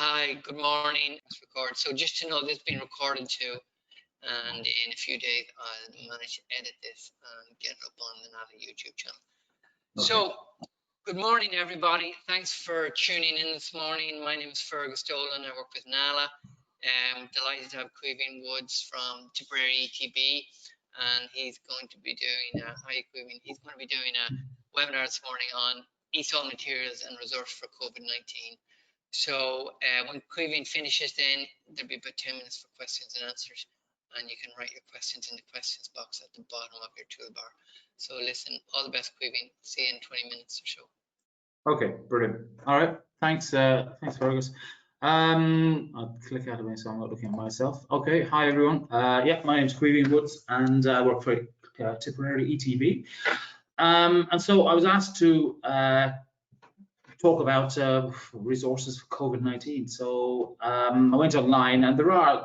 Hi, good morning. It's recorded. So just to know, this has been recorded too, and in a few days I'll manage to edit this and get it up on the Nala YouTube channel. Okay. So, good morning, everybody. Thanks for tuning in this morning. My name is Fergus Dolan. I work with Nala. I'm delighted to have Caoimhin Woods from Tipperary ETB, and he's going to be doing he's going to be doing a webinar this morning on ESOL materials and resources for COVID-19. So when Caoimhin finishes, then there'll be about 10 minutes for questions and answers, and you can write your questions in the questions box at the bottom of your toolbar. So listen, all the best, Caoimhin. See you in 20 minutes or so. Okay, brilliant. All right, thanks, thanks, Fergus. I'll click out of it so I'm not looking at myself. Okay, hi everyone. Yeah, my name is Caoimhin Woods, and I work for Tipperary ETB. And so I was asked to talk about resources for COVID-19. So I went online, and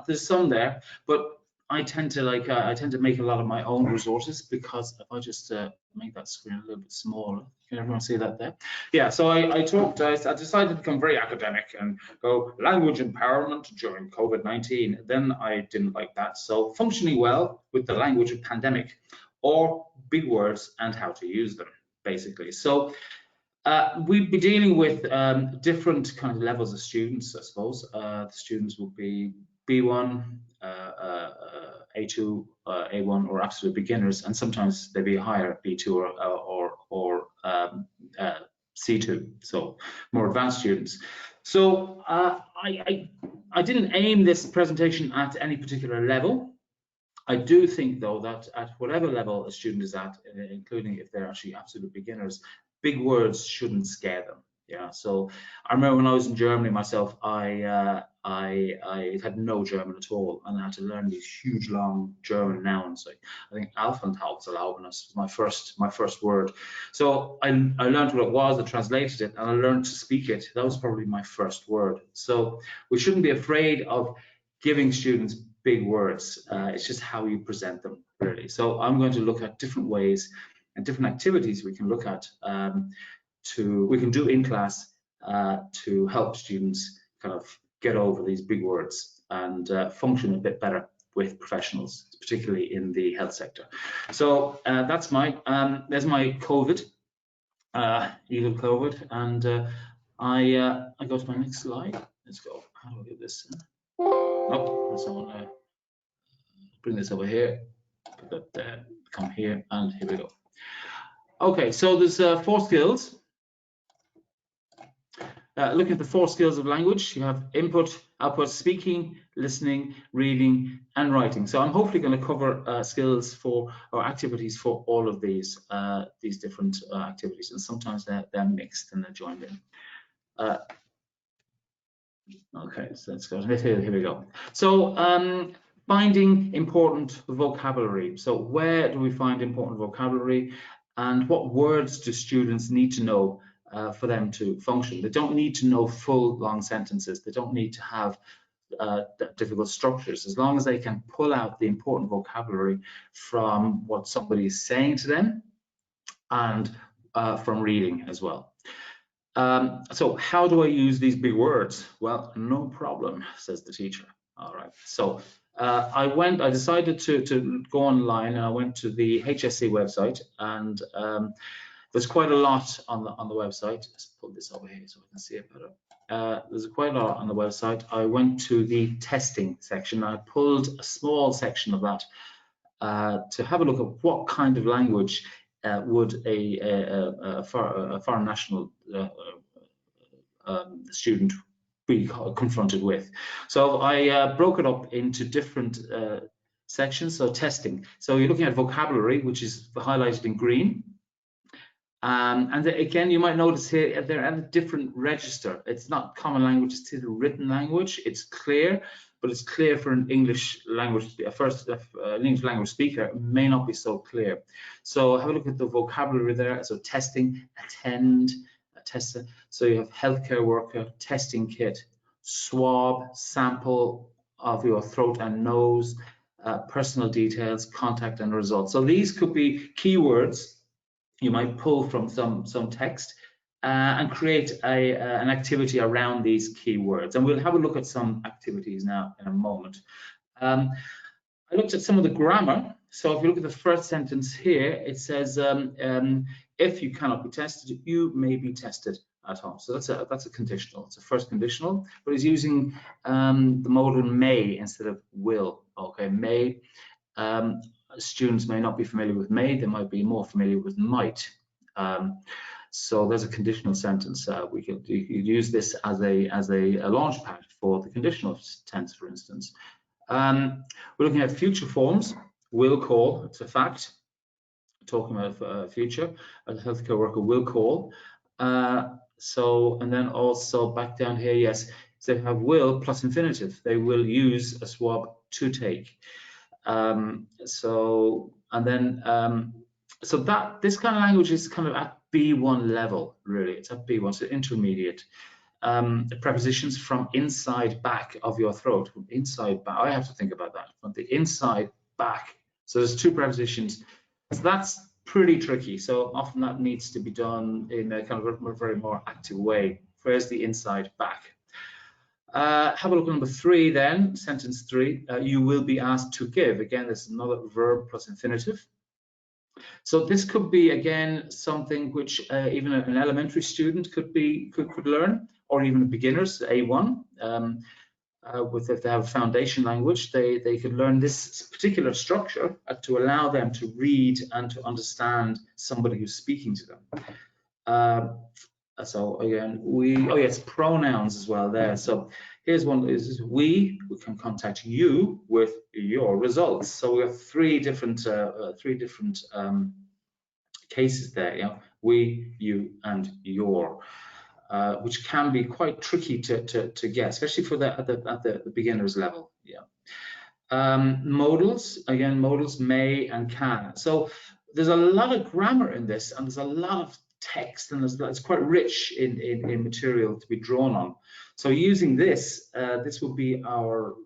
there's some there, but I tend to make a lot of my own resources, because if I just make that screen a little bit smaller, can everyone see that there? Yeah. So I decided to become very academic and go language empowerment during COVID-19. Then I didn't like that. So functioning well with the language of pandemic, or big words and how to use them, basically. So we'd be dealing with different kind of levels of students, I suppose. The students will be B1, A2, A1, or absolute beginners, and sometimes they'd be higher, B2 or C2, so more advanced students. So I didn't aim this presentation at any particular level. I do think, though, that at whatever level a student is at, including if they're actually absolute beginners, big words shouldn't scare them. Yeah. So I remember when I was in Germany myself, I had no German at all, and I had to learn these huge long German nouns. Like, I think Aufenthaltserlaubnis was my first word. So I learned what it was, I translated it, and I learned to speak it. That was probably my first word. So we shouldn't be afraid of giving students big words. It's just how you present them, really. So I'm going to look at different ways and different activities we can look at we can do in class to help students kind of get over these big words and function a bit better with professionals, particularly in the health sector. So that's there's my COVID, evil COVID, and I go to my next slide. Let's go. How do I do this? Oh, that's not bring this over here, put that there, come here, and here we go. Okay, so there's 4 skills. Looking at the 4 skills of language, you have input, output, speaking, listening, reading, and writing. So I'm hopefully going to cover skills for, or activities for, all of these different activities, and sometimes they're mixed and they're joined in. Okay, so let's go. Here we go. So finding important vocabulary. So where do we find important vocabulary, and what words do students need to know for them to function? They don't need to know full long sentences. They don't need to have difficult structures, as long as they can pull out the important vocabulary from what somebody is saying to them, and from reading as well. So how do I use these big words? Well, no problem, says the teacher. All right. So I decided to go online, and I went to the HSC website, and there's quite a lot on the website. Let's pull this over here so we can see it better. There's quite a lot on the website. I went to the testing section. I pulled a small section of that to have a look at what kind of language would a foreign national student be confronted with. So I broke it up into different sections. So testing. So you're looking at vocabulary, which is highlighted in green. And again, you might notice here they're at a different register. It's not common language, it's still written language. It's clear, but it's clear for an English language, an English language speaker, it may not be so clear. So have a look at the vocabulary there. So testing, attend, tester. So you have healthcare worker, testing kit, swab, sample of your throat and nose, personal details, contact and results. So these could be keywords you might pull from some text and create an activity around these keywords. And we'll have a look at some activities now in a moment. I looked at some of the grammar. So if you look at the first sentence here, it says, if you cannot be tested, you may be tested at home. So that's a conditional. It's a first conditional, but it's using the modal may instead of will. Okay, may. Students may not be familiar with may. They might be more familiar with might. So there's a conditional sentence. You could use this as a launch pad for the conditional tense, for instance. We're looking at future forms. Will call, it's a fact. Talking about future, a healthcare worker will call. And then also back down here, yes, so they have will plus infinitive. They will use a swab to take. So that this kind of language is kind of at B1 level, really. It's at B1, so intermediate. Prepositions from inside back of your throat. From inside back, I have to think about that. From the inside back. So there's two prepositions. So that's pretty tricky. So often that needs to be done in a kind of a very more active way. Where's the inside back? Have a look at number 3 then, sentence 3. You will be asked to give. Again, there's another verb plus infinitive. So this could be, again, something which even an elementary student could learn, or even beginners, A1. If they have a foundation language, they could learn this particular structure to allow them to read and to understand somebody who's speaking to them. So again, yes, pronouns as well there. So here's one: is we can contact you with your results. So we have three different cases there. Yeah, we, you, and your. Which can be quite tricky to get, especially for at the beginners level. Yeah. Modals, again, modals may and can. So there's a lot of grammar in this, and there's a lot of text, and it's quite rich in material to be drawn on. So using this, this will be our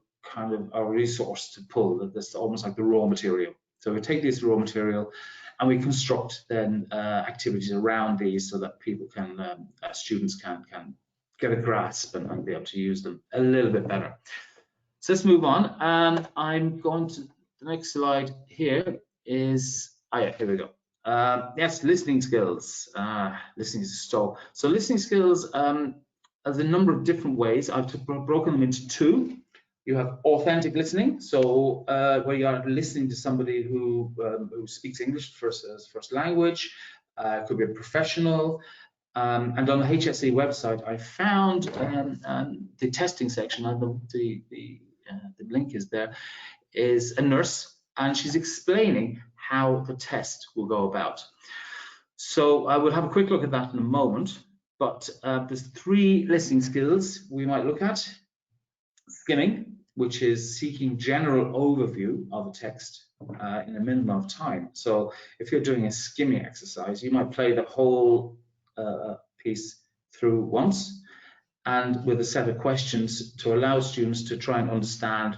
resource to pull. This almost like the raw material. So we take this raw material and we construct then activities around these so that people can, students can get a grasp and be able to use them a little bit better. So let's move on. I'm going to, the next slide here is, yeah, here we go. Yes, listening skills. Listening is so listening skills, there's a number of different ways. I've broken them into 2. You have authentic listening, so where you are listening to somebody who speaks English as first language. Could be a professional. And on the HSE website, I found the testing section. The link is there. Is a nurse, and she's explaining how the test will go about. So I will have a quick look at that in a moment. But there's 3 listening skills we might look at. Skimming, which is seeking general overview of a text in a minimum of time. So if you're doing a skimming exercise, you might play the whole piece through once, and with a set of questions to allow students to try and understand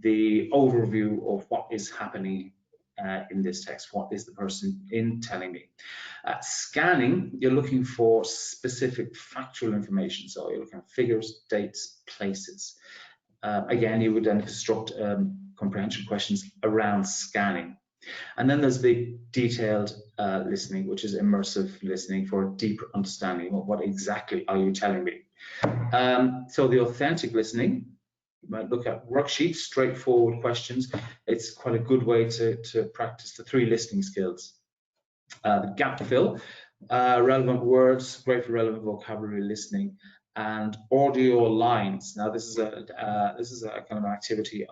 the overview of what is happening in this text. What is the person telling me? Scanning, you're looking for specific factual information. So you're looking at figures, dates, places. Again, you would then construct comprehension questions around scanning. And then there's the detailed listening, which is immersive listening for a deeper understanding of what exactly are you telling me. So the authentic listening, you might look at worksheets, straightforward questions. It's quite a good way to practice the 3 listening skills. The gap fill, relevant words, great for relevant vocabulary listening, and audio lines. Now this is a kind of activity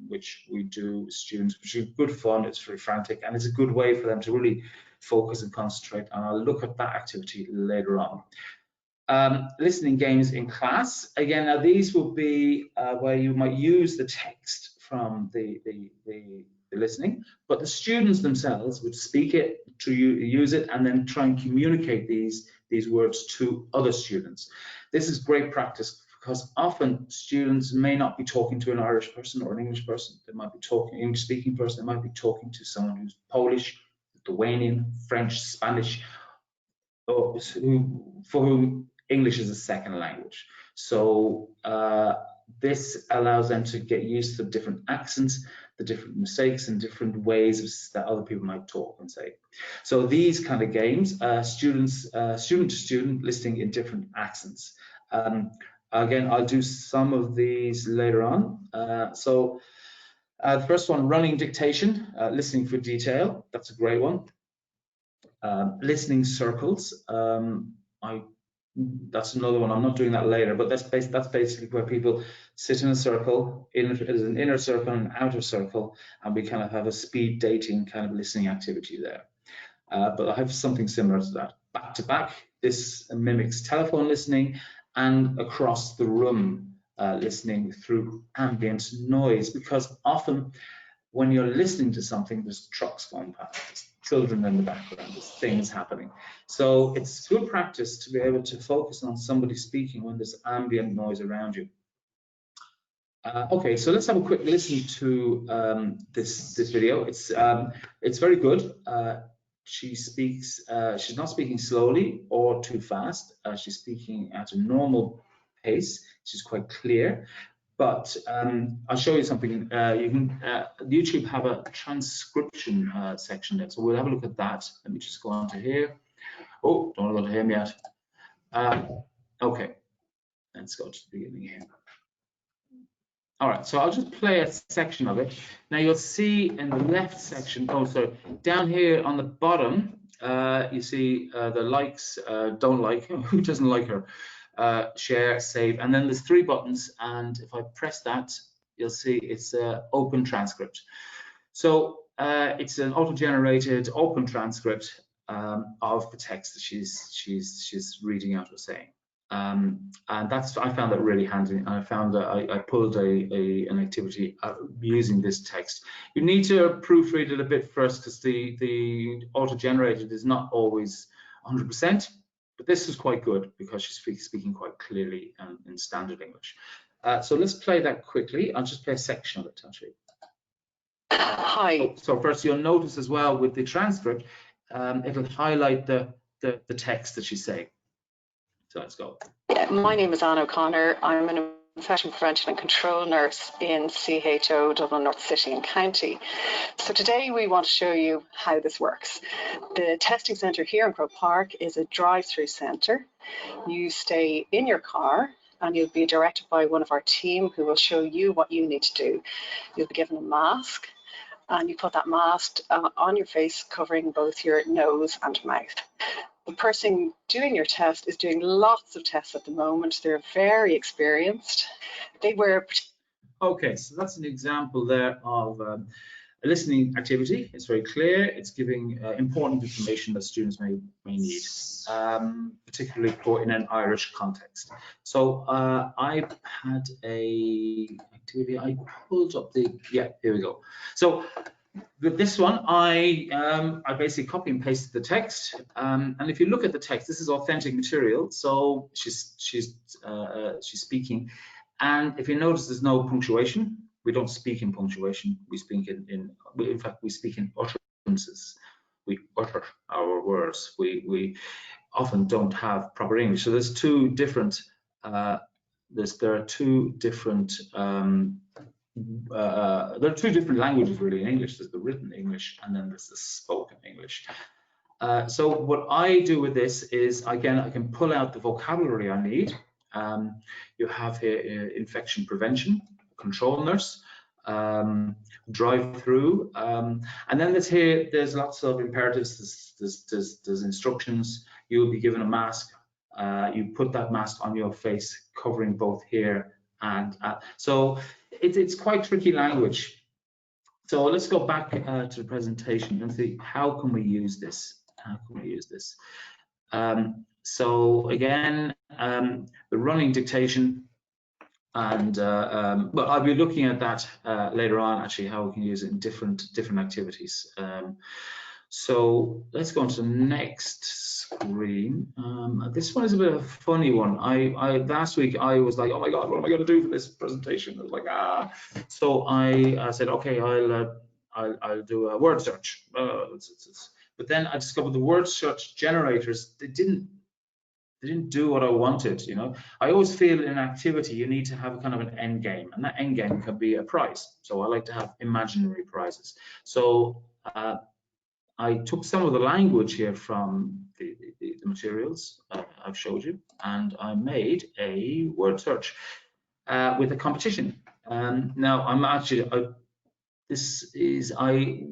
which we do with students, which is good fun. It's very frantic, and it's a good way for them to really focus and concentrate. And I'll look at that activity later on. Listening games in class. Again, now these will be where you might use the text from the listening, but the students themselves would speak it, to use it, and then try and communicate these words to other students. This is great practice because often students may not be talking to an Irish person or an English person. They might be talking English-speaking person. They might be talking to someone who's Polish, Lithuanian, French, Spanish, for whom English is a second language. So this allows them to get used to different accents, the different mistakes and different ways that other people might talk and say. So these kind of games, student to student, listening in different accents. Again, I'll do some of these later on. The first one, running dictation, listening for detail. That's a great one. Listening circles. That's another one. I'm not doing that later, but that's basically where people sit in a circle. There's an inner circle and an outer circle, and we kind of have a speed dating kind of listening activity there. But I have something similar to that. Back to back, this mimics telephone listening and across the room listening through ambient noise, because often when you're listening to something, there's trucks going past, there's children in the background, there's things happening. So it's good practice to be able to focus on somebody speaking when there's ambient noise around you. Okay, so let's have a quick listen to this video. It's very good. She speaks, she's not speaking slowly or too fast. She's speaking at a normal pace. She's quite clear. But I'll show you something. You can YouTube have a transcription section there, so we'll have a look at that. Let me just go on to here. Oh, don't go to him yet. Okay, let's go to the beginning here. All right, so I'll just play a section of it. Now you'll see in the left section, oh, sorry, down here on the bottom, you see the likes, don't like, who doesn't like her? Share, save, and then there's 3 buttons, and if I press that, you'll see it's open transcript. So it's an auto-generated open transcript of the text that she's reading out or saying, and I found that really handy. And I found that I pulled an activity using this text. You need to proofread it a bit first, because the auto-generated is not always 100%. But this is quite good because she's speaking quite clearly in standard English. So let's play that quickly. I'll just play a section of it, actually. Hi. So first, you'll notice as well with the transcript, it'll highlight the text that she's saying. So let's go. Yeah, my name is Anne O'Connor. I'm an infection prevention and control nurse in CHO Dublin North City and County. So today we want to show you how this works. The testing centre here in Croke Park is a drive-through centre. You stay in your car and you'll be directed by one of our team who will show you what you need to do. You'll be given a mask, and you put that mask on your face, covering both your nose and mouth. The person doing your test is doing lots of tests at the moment. They're very experienced. They wear... Okay, so that's an example there of a listening activity. It's very clear. It's giving important information that students may need, particularly in an Irish context. So I had a activity. I pulled up the, yeah, here we go. So with this one, I basically copy and pasted the text, and if you look at the text, this is authentic material. So she's speaking, and if you notice, there's no punctuation. We don't speak in punctuation. We speak in fact, we speak in utterances. We utter our words. We often don't have proper English. So there's 2 different. There are 2 different. There are 2 different languages really in English. There's the written English and then there's the spoken English. So what I do with this is, again, I can pull out the vocabulary I need. You have here infection prevention, control nurse, drive through, and then there's lots of imperatives. There's instructions. You'll be given a mask. You put that mask on your face, covering both here and so it's quite tricky language. So let's go back to the presentation and see how can we use this. How can we use this? So again, the running dictation, and but I'll be looking at that later on, actually, how we can use it in different activities. So let's go on to the next screen. This one is a bit of a funny one. Last week I was like, oh my God, what am I going to do for this presentation? I was like, ah. So I said, okay, I'll do a word search. But But then I discovered the word search generators, they didn't do what I wanted, you know. I always feel in activity you need to have a kind of an end game, and that end game can be a prize. So I like to have imaginary prizes. So I took some of the language here from the materials I've showed you, and I made a word search with a competition. Now I'm actually,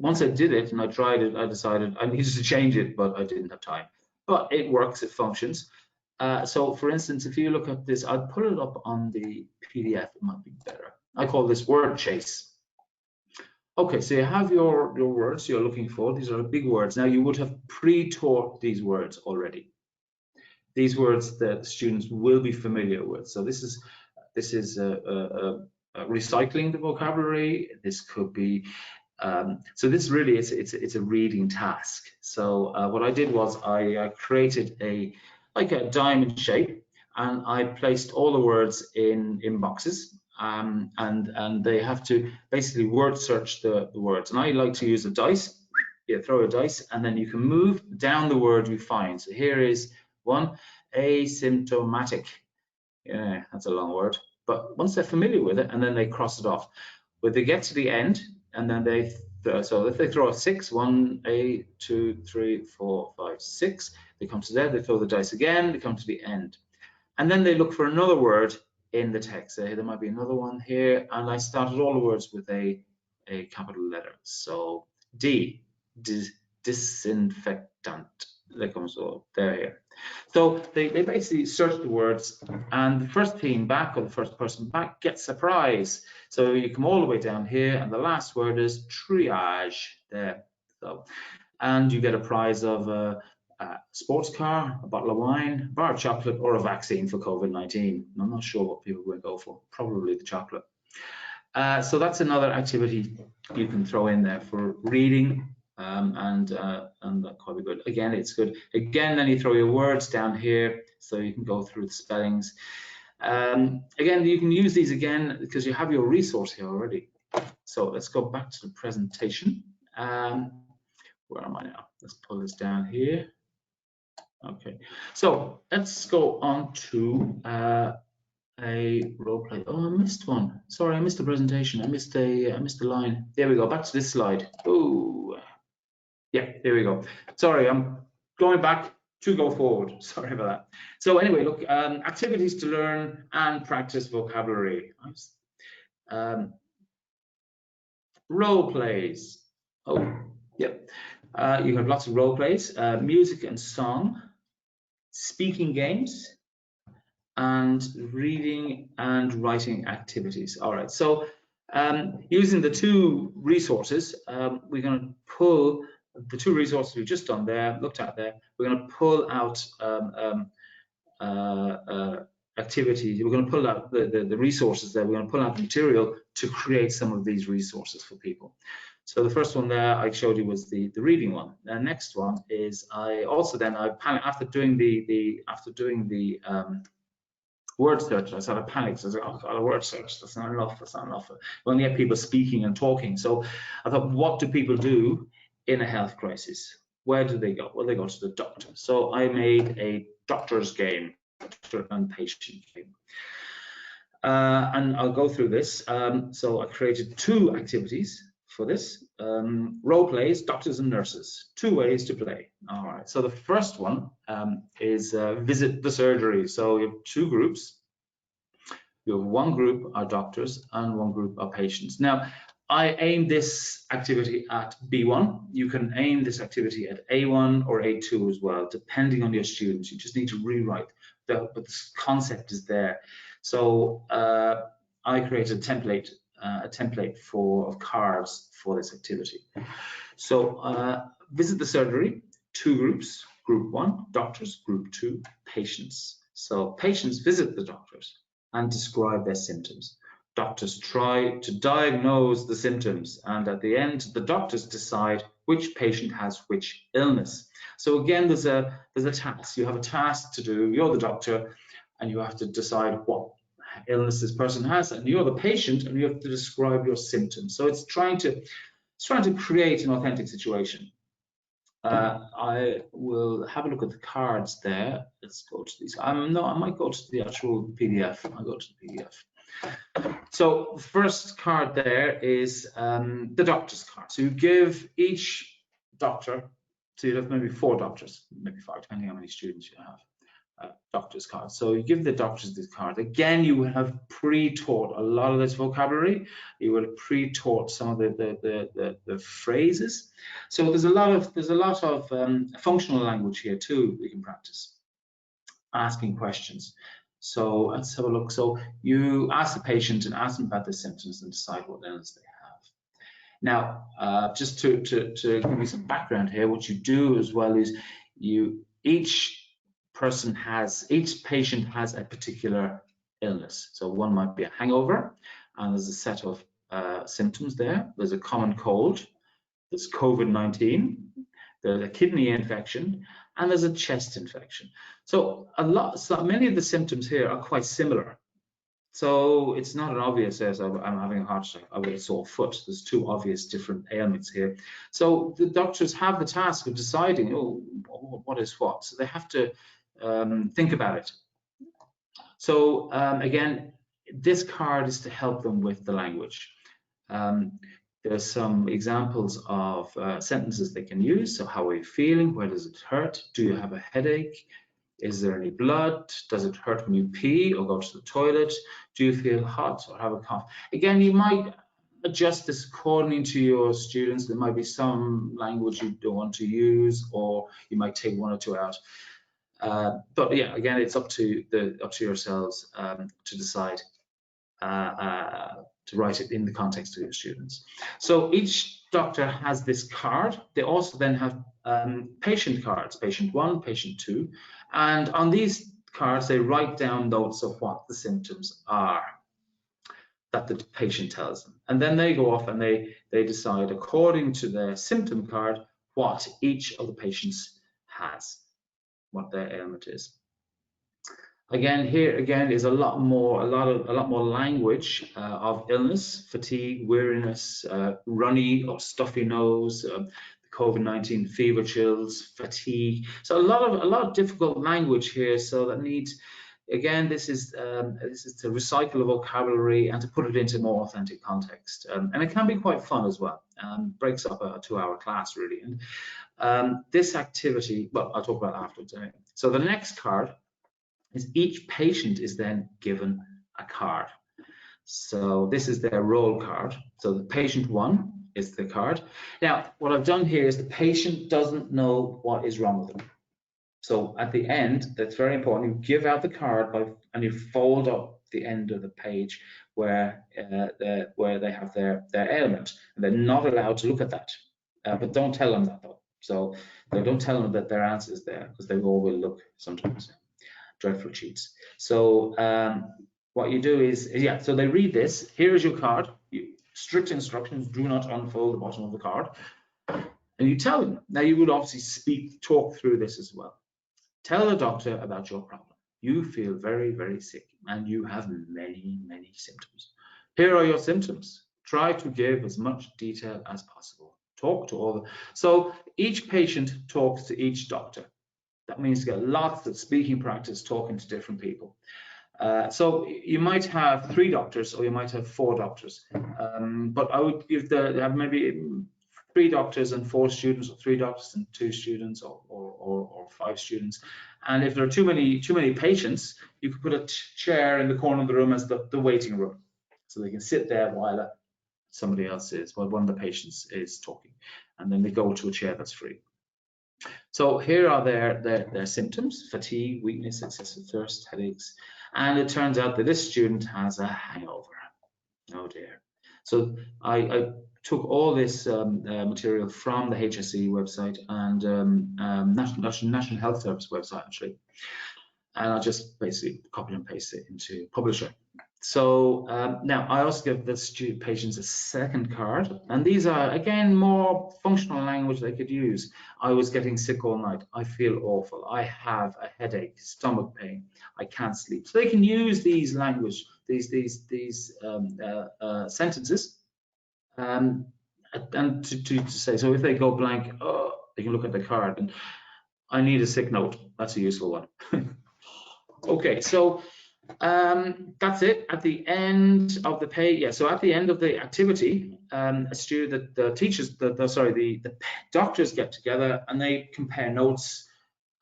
once I did it and I tried it, I decided I needed to change it, but I didn't have time. But it works, it functions. So for instance, if you look at this, I'll pull it up on the PDF, it might be better. I call this word chase. Okay, so you have your words you're looking for. These are big words. Now you would have pre-taught these words already. These words that students will be familiar with. So this is recycling the vocabulary. This could be so this really it's a reading task. So what I did was I created like a diamond shape, and I placed all the words in boxes. And they have to basically word search the words. And I like to use a dice. You throw a dice, and then you can move down the word you find. So here is one, asymptomatic. Yeah, that's a long word. But once they're familiar with it, and then they cross it off. When they get to the end, and then so if they throw a 6, 1, 2, 3, 4, 5, 6, they come to there, they throw the dice again, they come to the end. And then they look for another word in the text. There might be another one here, and I started all the words with a capital letter. So D, disinfectant. There comes all there here. So they basically search the words, and the first team back, or the first person back, gets a prize. So you come all the way down here, and the last word is triage there. So, and you get a prize of a sports car, a bottle of wine, a bar of chocolate, or a vaccine for COVID-19. I'm not sure what people will go for, probably the chocolate. So that's another activity you can throw in there for reading, and that quite be good. Again, it's good. Again, then you throw your words down here, so you can go through the spellings. Again, you can use these again because you have your resource here already. So let's go back to the presentation. Where am I now? Let's pull this down here. Okay, so let's go on to a role play. Oh, I missed one. Sorry, I missed the presentation. I missed a line. There we go. Back to this slide. Oh, yeah, there we go. Sorry, I'm going back to go forward. Sorry about that. So anyway, look, activities to learn and practice vocabulary. Role plays. Oh, yep. You have lots of role plays, music and song, speaking games, and reading and writing activities. All right, so using the two resources, we're going to pull the two resources we've just done there, looked at there, we're going to pull out activities, we're going to pull out the resources there, we're going to pull out the material to create some of these resources for people. So the first one there I showed you was the reading one. The next one is after doing the word search, I sort of panicked. I was like, oh God, a word search, that's not enough, that's not enough. We only have people speaking and talking. So I thought, what do people do in a health crisis? Where do they go? Well, they go to the doctor. So I made a doctor's game, doctor and patient game. And I'll go through this. So I created two activities for this. Role plays, doctors and nurses, 2 ways to play. All right, so the first one is visit the surgery. So you have 2 groups. You have 1 group are doctors and 1 group are patients. Now, I aim this activity at B1. You can aim this activity at A1 or A2 as well, depending on your students. You just need to rewrite, but the concept is there. So I created a template of cards for this activity. So visit the surgery, 2 groups, group 1, doctors, group 2, patients. So patients visit the doctors and describe their symptoms. Doctors try to diagnose the symptoms, and at the end, the doctors decide which patient has which illness. So again, there's a task. You have a task to do. You're the doctor, and you have to decide what illness this person has, and you're the patient, and you have to describe your symptoms. So it's trying to create an authentic situation. I will have a look at the cards there. Let's go to these. No, I might go to the actual PDF. I'll go to the PDF. So the first card there is the doctor's card. So you give each doctor, so you have maybe 4 doctors, maybe 5, depending on how many students you have. Doctor's card. So you give the doctors this card. Again, you will have pre-taught a lot of this vocabulary. You will have pre-taught some of the phrases. So there's a lot of functional language here too. We can practice asking questions. So let's have a look. So you ask the patient and ask them about their symptoms and decide what illness they have. Now, just to give you some background here, what you do as well is each patient has a particular illness. So one might be a hangover, and there's a set of symptoms there. There's a common cold, there's COVID-19, there's a kidney infection, and there's a chest infection. So many of the symptoms here are quite similar. So it's not an obvious, as I'm having a heart attack, I've got a sore foot. There's 2 obvious different ailments here. So the doctors have the task of deciding, oh, what is what? So they have to think about it. So again, this card is to help them with the language. There's some examples of sentences they can use. So how are you feeling? Where does it hurt? Do you have a headache? Is there any blood? Does it hurt when you pee or go to the toilet? Do you feel hot or have a cough? Again, you might adjust this according to your students. There might be some language you don't want to use, or you might take 1 or 2 out. But yeah, again, it's up to yourselves to decide to write it in the context of your students. So each doctor has this card. They also then have patient cards, patient 1, patient 2, and on these cards they write down notes of what the symptoms are that the patient tells them, and then they go off and they decide according to their symptom card what each of the patients has, what their ailment is. Again, here again is a lot more language of illness, fatigue, weariness, runny or stuffy nose, COVID-19 fever, chills, fatigue. So a lot of difficult language here. So that needs, again, this is to recycle the vocabulary and to put it into more authentic context. And it can be quite fun as well. Breaks up a 2-hour class really. And this activity, well, I'll talk about that afterwards. Anyway. So the next card is each patient is then given a card. So this is their roll card. So the patient 1 is the card. Now, what I've done here is the patient doesn't know what is wrong with them. So at the end, that's very important, you give out the card and you fold up the end of the page where they have their ailment. And they're not allowed to look at that. But don't tell them that though. So don't tell them that their answer is there, because they all will look sometimes. Dreadful cheats. So what you do is, so they read this. Here is your card. Strict instructions: do not unfold the bottom of the card. And you tell them. Now you would obviously talk through this as well. Tell the doctor about your problem. You feel very, very sick, and you have many, many symptoms. Here are your symptoms. Try to give as much detail as possible. Talk to all. So each patient talks to each doctor. That means you get lots of speaking practice, talking to different people. So you might have 3 doctors, or you might have 4 doctors. But I would give have maybe 3 doctors and 4 students, or 3 doctors and 2 students, or 5 students. And if there are too many patients, you could put a chair in the corner of the room as the waiting room, so they can sit there while somebody else while one of the patients is talking, and then they go to a chair that's free. So here are their symptoms: fatigue, weakness, excessive thirst, headaches. And it turns out that this student has a hangover. Oh dear. So I took all this material from the HSE website and National Health Service website actually. And I just basically copy and paste it into Publisher. So now I also give the patients a second card, and these are again more functional language they could use. I was getting sick all night. I feel awful. I have a headache, stomach pain. I can't sleep. So they can use these language, these sentences, and to say. So if they go blank, oh, They can look at the card, and I need a sick note. That's a useful one. Okay, so that's it. At the end of the so at the end of the activity, the teachers, the doctors get together and they compare notes,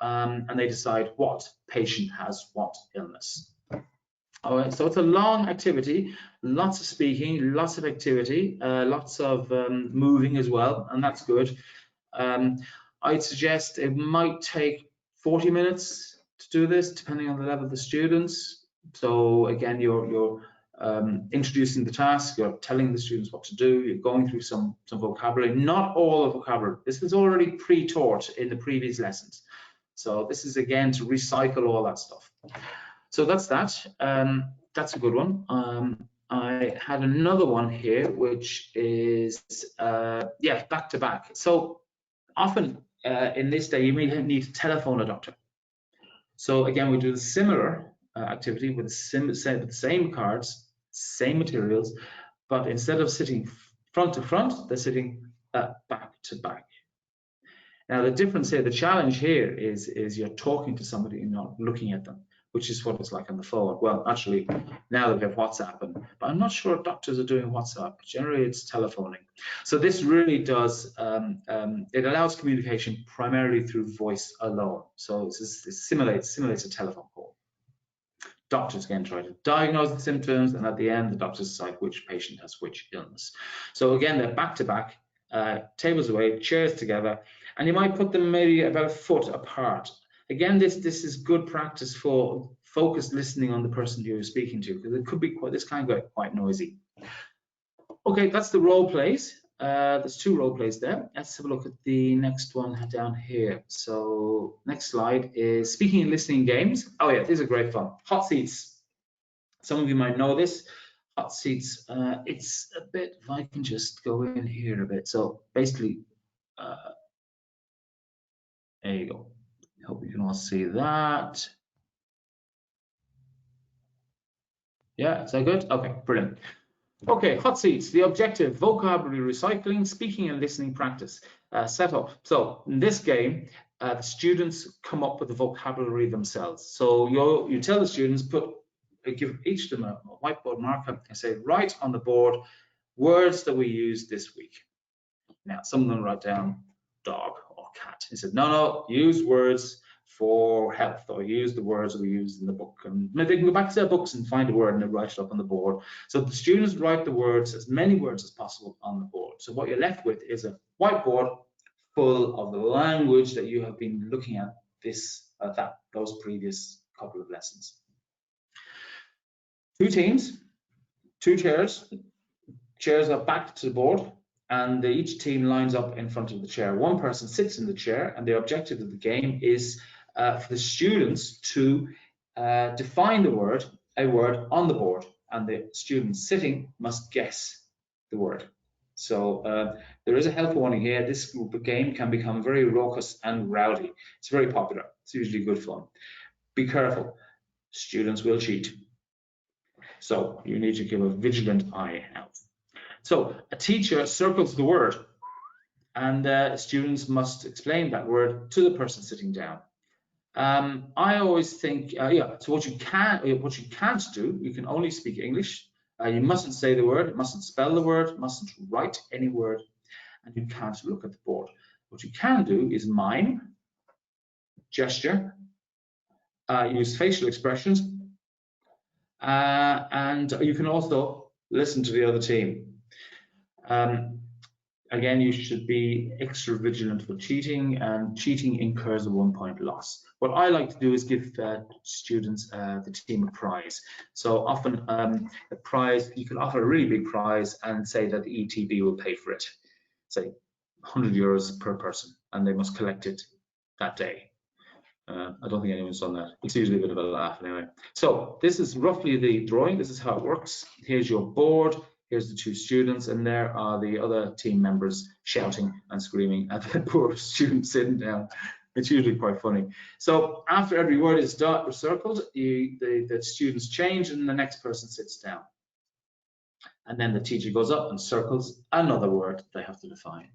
and they decide what patient has what illness. All right, so it's a long activity, lots of speaking, lots of activity, lots of moving as well, and that's good. I'd suggest it might take 40 minutes to do this, depending on the level of the students. So again, you're introducing the task, you're telling the students what to do, you're going through some vocabulary, not all of vocabulary. This is already pre-taught in the previous lessons. So this is again to recycle all that stuff. So that's that. That's a good one. I had another one here, which is back to back. So often in this day, you may need to telephone a doctor. So again, we do the similar activity with the same cards, same materials, but instead of sitting front to front, they're sitting back to back. Now the difference here, the challenge here is you're talking to somebody and not looking at them, which is what it's like on the phone. Well, actually, now they have WhatsApp, but I'm not sure doctors are doing WhatsApp. Generally, it's telephoning. So this really does, it allows communication primarily through voice alone. So it simulates a telephone call. Doctors again try to diagnose the symptoms, and at the end, the doctors decide which patient has which illness. So again, they're back to back, tables away, chairs together, and you might put them maybe about a foot apart. Again, this is good practice for focused listening on the person you're speaking to, because it could be this can get quite noisy. Okay, that's the role plays. There's 2 role plays there. Let's have a look at the next one down here. So next slide is speaking and listening games. Oh yeah, these are great fun. Hot seats. Some of you might know this. Hot seats. It's a bit. If I can just go in here a bit. So basically, there you go. Hope you can all see that. Yeah, is that good? Okay, brilliant. Okay, hot seats. The objective: vocabulary recycling, speaking and listening practice. Setup. So in this game, the students come up with the vocabulary themselves. So you tell the students, give each of them a whiteboard marker and say, write on the board words that we use this week. Now, some of them write down dog or cat. He said, no, use words for health, or use the words we use in the book. And maybe they can go back to their books and find a word and they write it up on the board. So the students write the words, as many words as possible, on the board. So what you're left with is a whiteboard full of the language that you have been looking at those previous couple of lessons. 2 teams, 2 chairs. Chairs are back to the board, and each team lines up in front of the chair. One person sits in the chair, and the objective of the game is for the students to define a word on the board, and the students sitting must guess the word. So there is a helpful warning here. This game can become very raucous and rowdy. It's very popular. It's usually good fun. Be careful. Students will cheat. So you need to keep a vigilant eye out. So a teacher circles the word, and students must explain that word to the person sitting down. I always think, so what you can't do, you can only speak English. You mustn't say the word, mustn't spell the word, mustn't write any word, and you can't look at the board. What you can do is mime, gesture, use facial expressions, and you can also listen to the other team. Again, you should be extra vigilant for cheating, and cheating incurs a 1-point loss. What I like to do is give students, the team, a prize. So often a prize, you can offer a really big prize and say that the ETB will pay for it. Say 100 euros per person, and they must collect it that day. I don't think anyone's done that. It's usually a bit of a laugh anyway. So this is roughly the drawing. This is how it works. Here's your board. Here's the 2 students, and there are the other team members shouting and screaming at the poor student sitting down. It's usually quite funny. So after every word is circled, the students change and the next person sits down. And then the teacher goes up and circles another word they have to define.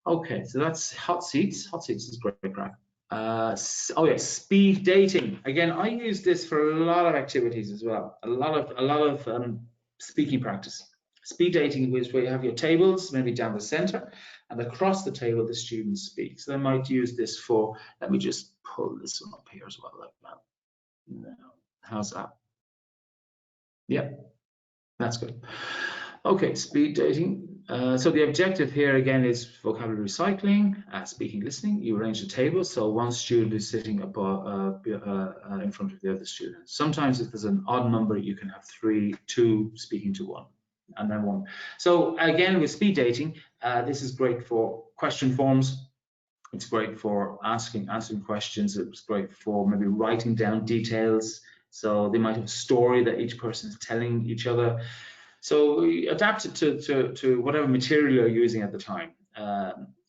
Okay, so that's hot seats. Hot seats is great crack. Oh yeah, speed dating. Again, I use this for a lot of activities as well. A lot of speaking practice. Speed dating is where you have your tables, maybe down the center, and across the table the students speak. So I might use this for. Let me just pull this one up here as well, like that. Now, how's that? Yep, that's good. Okay, speed dating. So the objective here again is vocabulary recycling, speaking, listening. You arrange the table so one student is sitting above, in front of the other student. Sometimes if there's an odd number, you can have two speaking to one, and then one. So again, with speed dating, this is great for question forms. It's great for answering questions. It's great for maybe writing down details. So they might have a story that each person is telling each other. So adapt it to whatever material you're using at the time.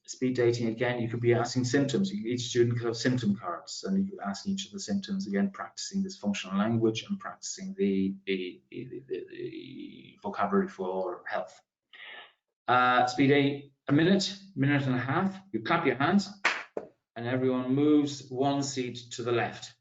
Speed dating, again, you could be asking symptoms. Each student could have symptom cards, and you could ask each of the symptoms, again, practicing this functional language and practicing the vocabulary for health. Speed date, a minute and a half. You clap your hands, and everyone moves one seat to the left.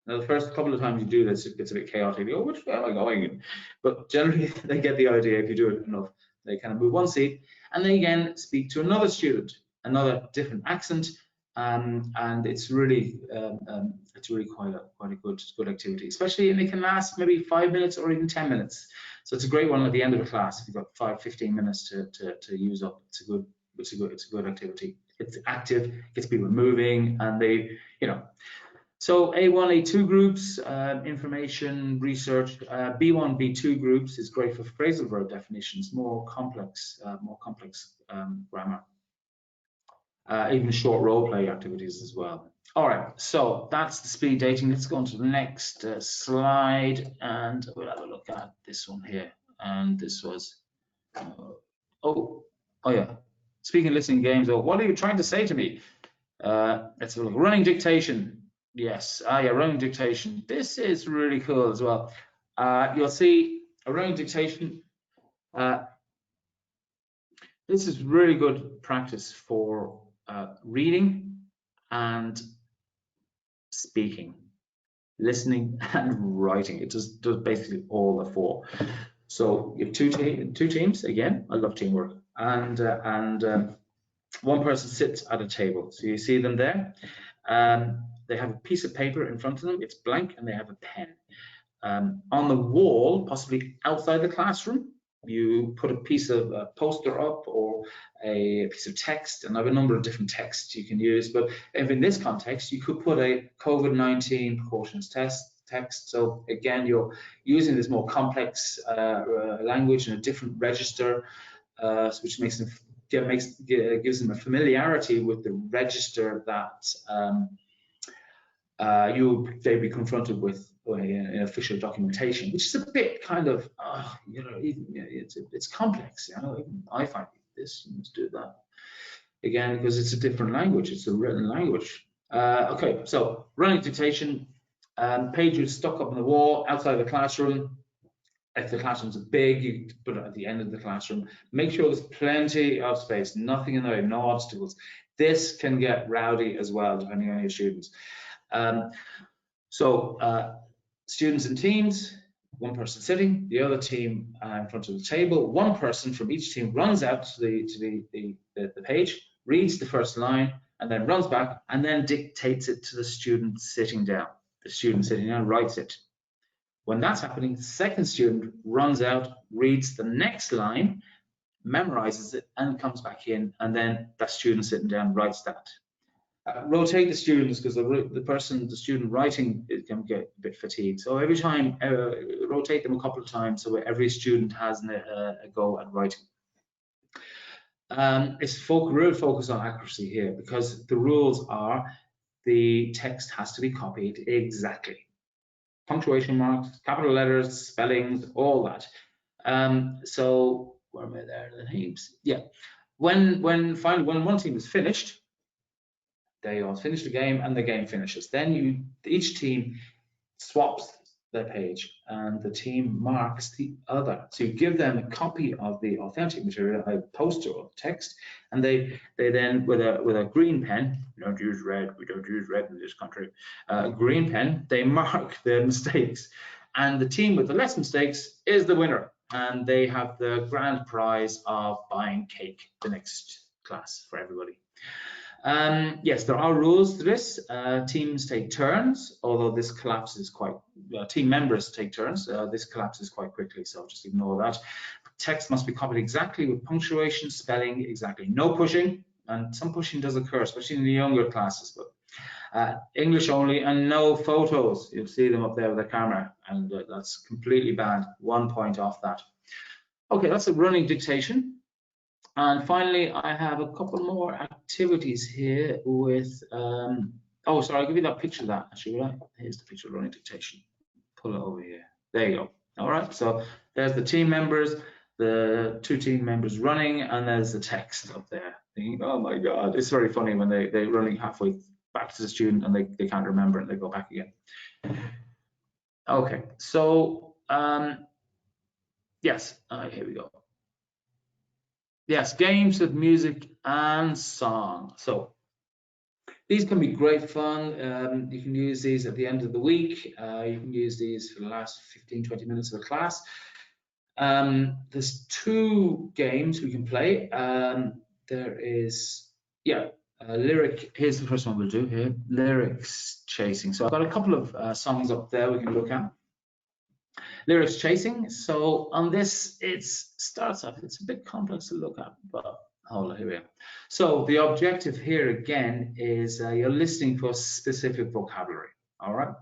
Now, the first couple of times you do this, it gets a bit chaotic. You go, which way am I going? But generally, they get the idea if you do it enough. They kind of move one seat, and they again speak to another student, another different accent, and it's really quite a good activity. Especially, and it can last maybe 5 minutes or even 10 minutes. So it's a great one at the end of the class. If you've got 15 minutes to use up, it's a good activity. It's active, gets people moving, and they, So A1, A2 groups, information, research. B1, B2 groups is great for phrasal verb definitions, more complex grammar. Even short role play activities as well. All right, so that's the speed dating. Let's go on to the next slide, and we'll have a look at this one here. And this was, oh yeah, speaking, listening games. Or what are you trying to say to me? Let's have a look. Running dictation. Yes, yeah, running dictation. This is really cool as well. You'll see a running dictation. This is really good practice for reading and speaking, listening and writing. It does basically all the four. So you have two teams. Again, I love teamwork. And one person sits at a table. So you see them there. They have a piece of paper in front of them. It's blank, and they have a pen. On the wall, possibly outside the classroom, you put a piece of poster up or a piece of text, and I have a number of different texts you can use. But if in this context, you could put a COVID-19 precautions text. So again, you're using this more complex language in a different register, which makes them gives them a familiarity with the register that they'd be confronted with in official documentation, which is a bit kind of, it's complex. Even I find this, you must do that again because it's a different language. It's a written language. Okay, so running dictation. Pages stuck up on the wall outside the classroom. If the classrooms are big, you put it at the end of the classroom. Make sure there's plenty of space, nothing in the way, no obstacles. This can get rowdy as well, depending on your students. Students in teams, one person sitting, the other team in front of the table. One person from each team runs out to the page, reads the first line, and then runs back, and then dictates it to the student sitting down. The student sitting down writes it. When that's happening, the second student runs out, reads the next line, memorizes it, and comes back in, and then that student sitting down writes that. Rotate the students because the student writing can get a bit fatigued. So every time, rotate them a couple of times so every student has a go at writing. It's real focus on accuracy here because the rules are the text has to be copied exactly. Punctuation marks, capital letters, spellings, all that. So where am I there? The names. Yeah. When one team is finished, they all finish the game and the game finishes. Then each team swaps their page, and the team marks the other. So you give them a copy of the authentic material, a poster or text, and they then with a green pen, we don't use red in this country, green pen, they mark the mistakes, and the team with the less mistakes is the winner, and they have the grand prize of buying cake the next class for everybody. Yes, there are rules to this. Teams take turns, although this collapses quite, team members take turns. This collapses quite quickly, so just ignore that. Text must be copied exactly with punctuation, spelling exactly. No pushing, and some pushing does occur, especially in the younger classes, but English only, and no photos. You'll see them up there with the camera, and that's completely banned. 1 point off that. Okay, that's a running dictation. And finally, I have a couple more activities here with, oh, sorry, I'll give you that picture of that, actually, right? Here's the picture of running dictation. Pull it over here. There you go. All right, so there's the team members, the 2 team members running, and there's the text up there. Thinking, oh my God, it's very funny when they're running halfway back to the student and they can't remember and they go back again. Okay, so, yes, here we go. Yes, games with music and song. So these can be great fun. You can use these at the end of the week. You can use these for the last 15-20 minutes of the class. There's 2 games we can play. There is, lyric. Here's the first one we'll do here, lyrics chasing. So I've got a couple of songs up there we can look at. Lyrics chasing. So on this, it starts off, it's a bit complex to look at, but hold on, here we are. So the objective here again is you're listening for specific vocabulary. All right.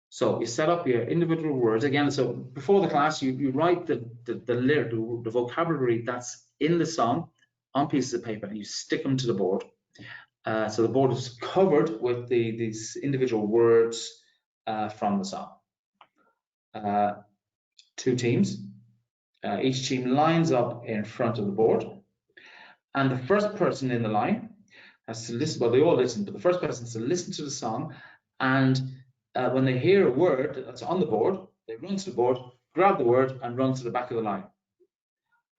So you set up your individual words again. So before the class, you write the vocabulary that's in the song on pieces of paper, and you stick them to the board. So the board is covered with these individual words from the song. 2 teams. Each team lines up in front of the board, and the first person in the line has to listen. Well, they all listen, but the first person has to listen to the song, and when they hear a word that's on the board, they run to the board, grab the word, and run to the back of the line.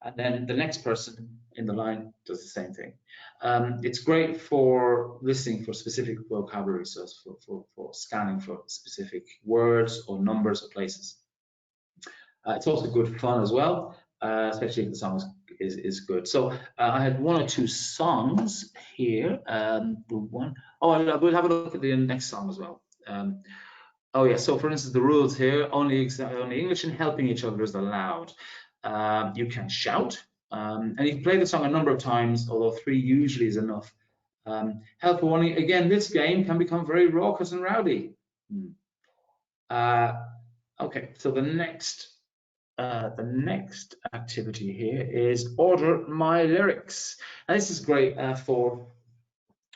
And then the next person in the line does the same thing. It's great for listening for specific vocabulary, so for scanning for specific words or numbers or places. It's also good fun as well, especially if the song is good. So I had 1 or 2 songs here. We'll have a look at the next song as well. Oh yeah, so for instance, the rules here, only English and helping each other is allowed. You can shout, and you can play the song a number of times, although 3 usually is enough. Help for one, again, this game can become very raucous and rowdy. Okay, so the next activity here is order my lyrics. Now this is great for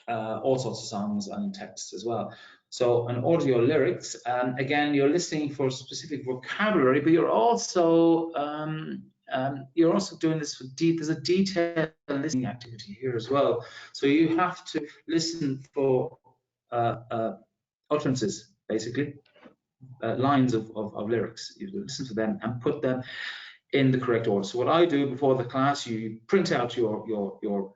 all sorts of songs and texts as well. So an order your lyrics, again, you're listening for specific vocabulary, but you're also doing this for there's a detailed listening activity here as well. So you have to listen for utterances, basically. Lines of lyrics. You listen to them and put them in the correct order. So what I do before the class, you print out your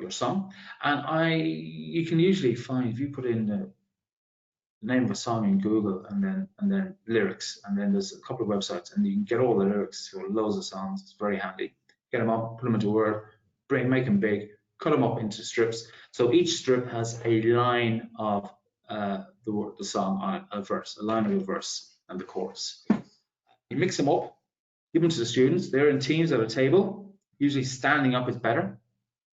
song, and you can usually find, if you put in the name of a song in Google and then lyrics, and then there's a couple of websites, and you can get all the lyrics for loads of songs. It's very handy. Get them up, put them into Word, make them big, cut them up into strips. So each strip has a line of the song on it, a verse, a line of a verse, and the chorus. You mix them up, give them to the students. They're in teams at a table. Usually standing up is better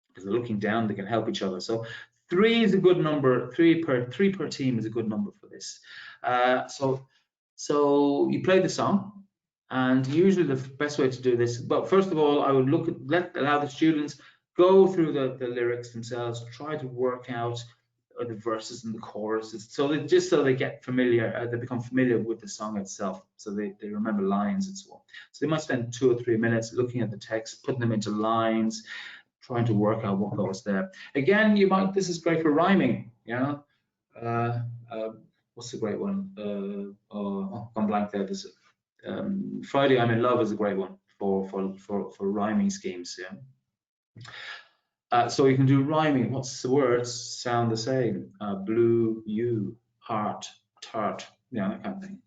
because they're looking down. They can help each other. So 3 is a good number. 3 per team is a good number for this. So you play the song, and usually the best way to do this. But first of all, I would allow the students go through the lyrics themselves, try to work out the verses and the choruses, so they get familiar, they become familiar with the song itself, so they remember lines and so on. So they might spend 2 or 3 minutes looking at the text, putting them into lines, trying to work out what goes there. Again, this is great for rhyming, you know. what's the great one? Gone blank there. There's Friday I'm in Love is a great one for rhyming schemes. Yeah. So you can do rhyming. What's the words? Sound the same. Blue, you, heart, tart. Yeah, that kind of thing.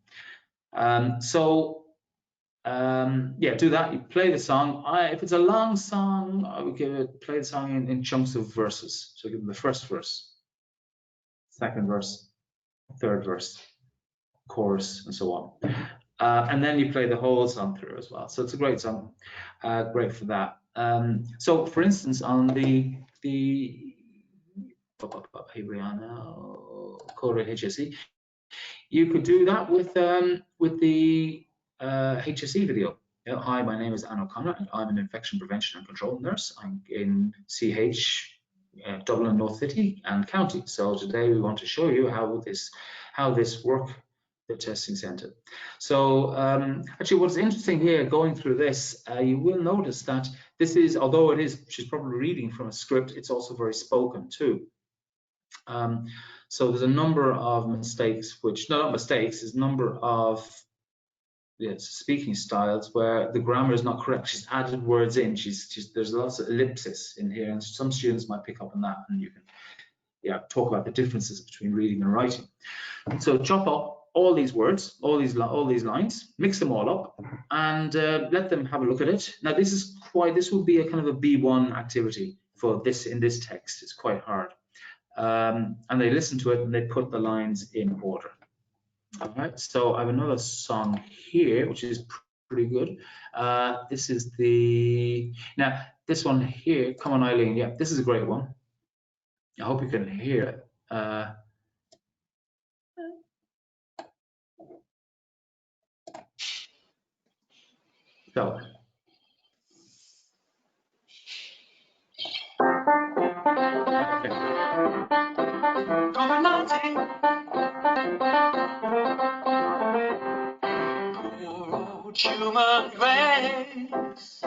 Yeah, do that. You play the song. If it's a long song, I would play the song in chunks of verses. So give them the first verse, second verse, third verse, chorus, and so on. And then you play the whole song through as well. So it's a great song, great for that. So for instance, on the here we are now, Cora HSE, you could do that with the HSE video. Hi, my name is Anne O'Connor, and I'm an infection prevention and control nurse. I'm in CH, Dublin North City and County. So today we want to show you how this works, the testing centre. So actually, what's interesting here, going through this, you will notice that this is, although she's probably reading from a script, it's also very spoken too. So there's a number of mistakes, not mistakes, there's a number of speaking styles where the grammar is not correct. She's added words in. There's lots of ellipsis in here, and some students might pick up on that, and you can talk about the differences between reading and writing. So chop up all these words, all these lines, mix them all up, and let them have a look at it. Now this would be a kind of a B1 activity for this in this text. It's quite hard. And they listen to it and they put the lines in order. All right, so I have another song here, which is pretty good. This is this one here, Come On Eileen. Yeah, this is a great one. I hope you can hear it. So. Okay. COVID-19. Poor old human race.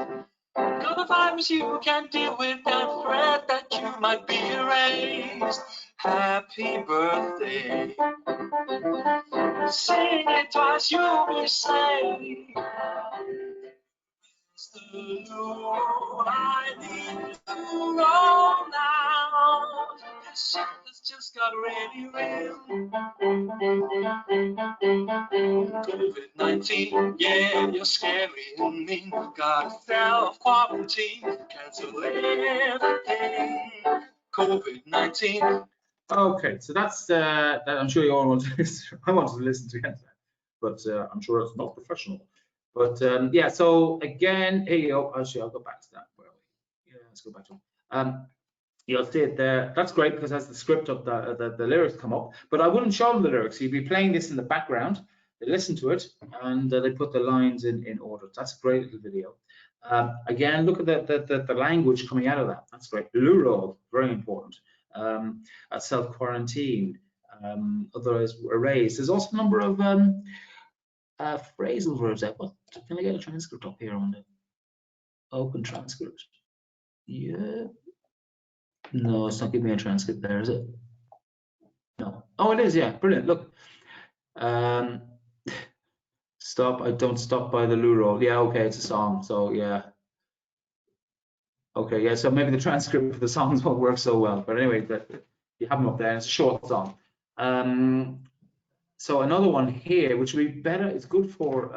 Got a virus you can't deal with, that threat that you might be erased. Happy birthday. Sing it twice, you'll be safe. I need to roll now. This shit has just got really real. COVID-19, yeah, you're scary and mean. Got self-quarantine, cancel everything. COVID-19. Okay, so that's that. I'm sure you all want to listen. I wanted to listen to that, but I'm sure it's not professional. But yeah, so again, here you go. Actually, I'll go back to that. Where are we? Yeah, let's go back to them. You'll see it there. That's great because as the script of the lyrics come up, but I wouldn't show them the lyrics. You'd be playing this in the background. They listen to it and they put the lines in order. That's a great little video. Again, look at the language coming out of that. That's great. Lural, very important. Self-quarantine, otherwise erased. There's also a number of phrasal verbs. What? Can I get a transcript up here on the open transcript? Yeah. No, it's not giving me a transcript there, is it? No. Oh, it is. Yeah, brilliant. Look. Stop. I don't stop by the loo roll. Yeah, okay, it's a song. So yeah. Okay, yeah. So maybe the transcript for the songs won't work so well. But anyway, you have them up there. It's a short song. So another one here, which would be better. It's good for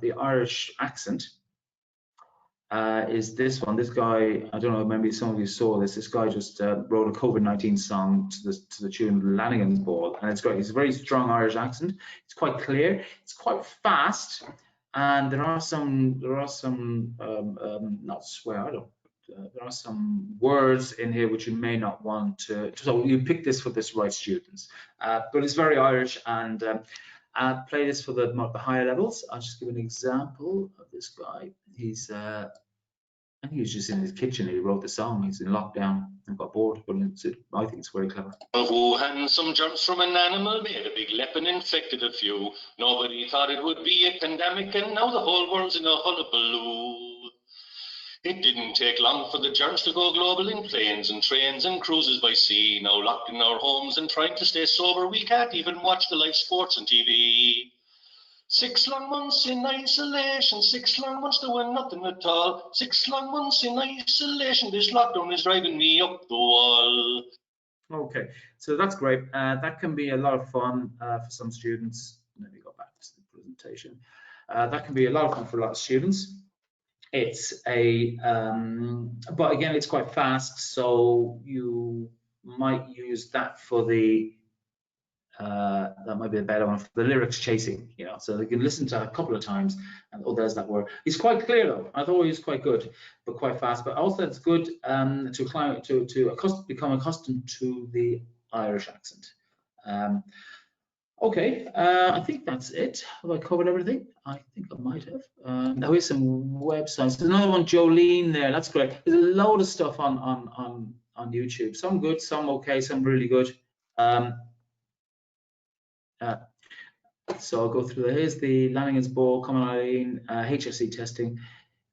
the Irish accent. Is this one? This guy, I don't know. Maybe some of you saw this. This guy just wrote a COVID-19 song to the tune of Lanigan's Ball, and it's great. It's a very strong Irish accent. It's quite clear. It's quite fast, and there are some not swear. I don't. There are some words in here which you may not want to. So you pick this for this right students, but it's very Irish, and play this for the higher levels. I'll just give an example of this guy. He's I think he was just in his kitchen. He wrote the song. He's in lockdown and got bored, but I think it's very clever. Wuhan, some germs from an animal made a big leap and infected a few. Nobody thought it would be a pandemic, and now the whole world's in a hullabaloo. It didn't take long for the germs to go global in planes and trains and cruises by sea. Now locked in our homes and trying to stay sober, we can't even watch the live sports on TV. 6 long months in isolation, 6 long months doing nothing at all. 6 long months in isolation, this lockdown is driving me up the wall. Okay, so that's great. That can be a lot of fun for some students. Let me go back to the presentation. That can be a lot of fun for a lot of students. It's a, but again, it's quite fast, so you might use that for the, that might be a better one for the lyrics chasing, you know, so they can listen to it a couple of times and oh, there's that word. It's quite clear though. I thought he was quite good, but quite fast. But also it's good to become accustomed to the Irish accent. Okay, I think that's it. Have I covered everything? I think I might have. Now here's some websites. There's another one, Jolene there. That's great. There's a load of stuff on YouTube. Some good, some okay, some really good. So I'll go through. Here's the Lanigan's Ball, Common Eileen, HSE testing,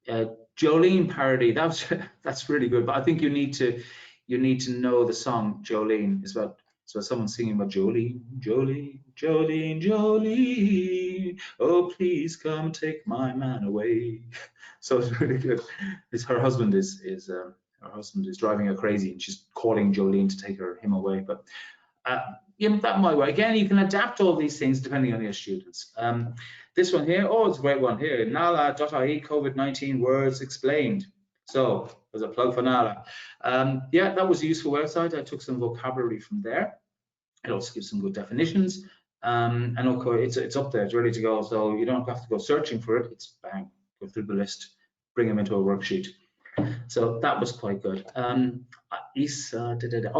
Jolene parody. That's really good. But I think you need to know the song Jolene. It's about someone singing about Jolene, Jolene, Jolene, Jolene. Oh, please come take my man away. So it's really good. Her husband is driving her crazy, and she's calling Jolene to take him away. But yeah, that might work. Again, you can adapt all these things depending on your students. This one here, oh, it's a great one here. Nala.ie COVID-19 words explained. So there's a plug for Nala. Yeah, that was a useful website. I took some vocabulary from there. It also gives some good definitions. And okay, it's up there, it's ready to go. So you don't have to go searching for it. It's bang, go through the list, bring them into a worksheet. So that was quite good. Oh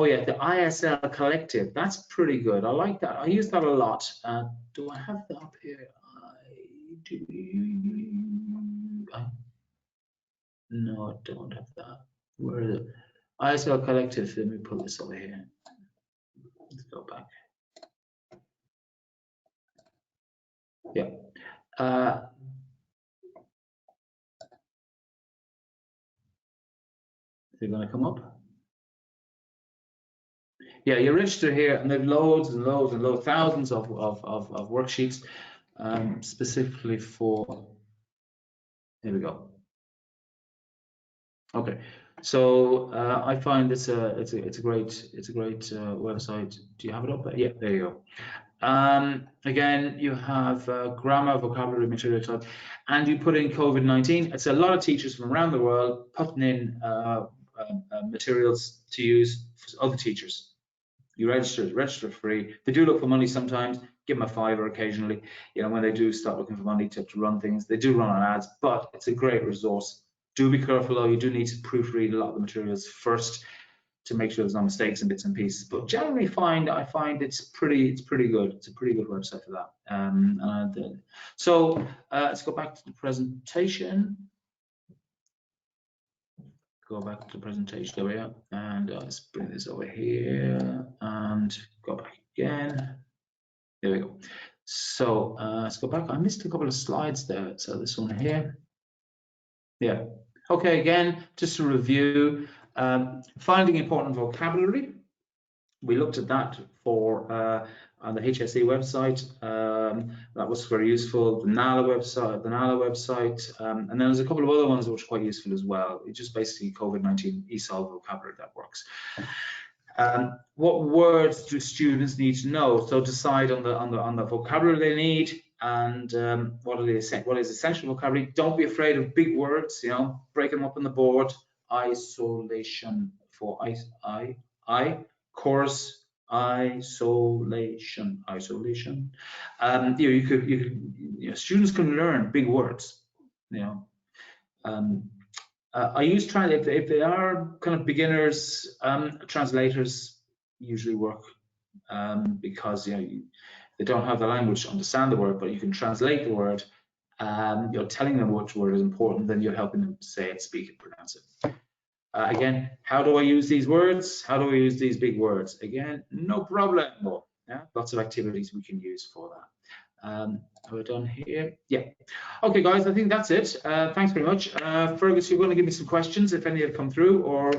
yeah, the ISL collective. That's pretty good. I like that. I use that a lot. Do I have that up here? I do. No, I don't have that. Where is it? ISL collective. Let me put this over here. Let's go back. Yeah. They're going to come up. Yeah, you register here, and they've loads and loads and loads, thousands of worksheets specifically for. Here we go. Okay, so I find it's a great website. Do you have it up there? Yeah, there you go. Again, you have grammar, vocabulary, material type, and you put in COVID-19. It's a lot of teachers from around the world putting in materials to use for other teachers. You register free. They do look for money sometimes. Give them a $5 occasionally. You know, when they do start looking for money to run things, they do run on ads, but it's a great resource. Do be careful though. You do need to proofread a lot of the materials first to make sure there's no mistakes and bits and pieces. But generally, I find it's pretty good. It's a pretty good website for that. So let's go back to the presentation. Go back to the presentation. There we are, and let's bring this over here and go back again. There we go. So let's go back. I missed a couple of slides there. So this one here. Yeah. Okay. Again, just to review, finding important vocabulary. We looked at that for on the HSE website. That was very useful. The NALA website, and then there's a couple of other ones which are quite useful as well. It's just basically COVID-19 ESOL vocabulary that works. What words do students need to know? So decide on the vocabulary they need, and what is essential vocabulary. Don't be afraid of big words. You know, break them up on the board. Isolation for course. Isolation. Students can learn big words. You know, I use Translate if they are kind of beginners. Translators usually work because they don't have the language to understand the word, but you can translate the word. You're telling them which word is important, then you're helping them say it, speak it, pronounce it. Again, how do I use these words? How do I use these big words? Again, no problem. Yeah, lots of activities we can use for Are we done here? Yeah. Okay, guys, I think that's it. Thanks very much. Fergus, you're going to give me some questions if any have come through, or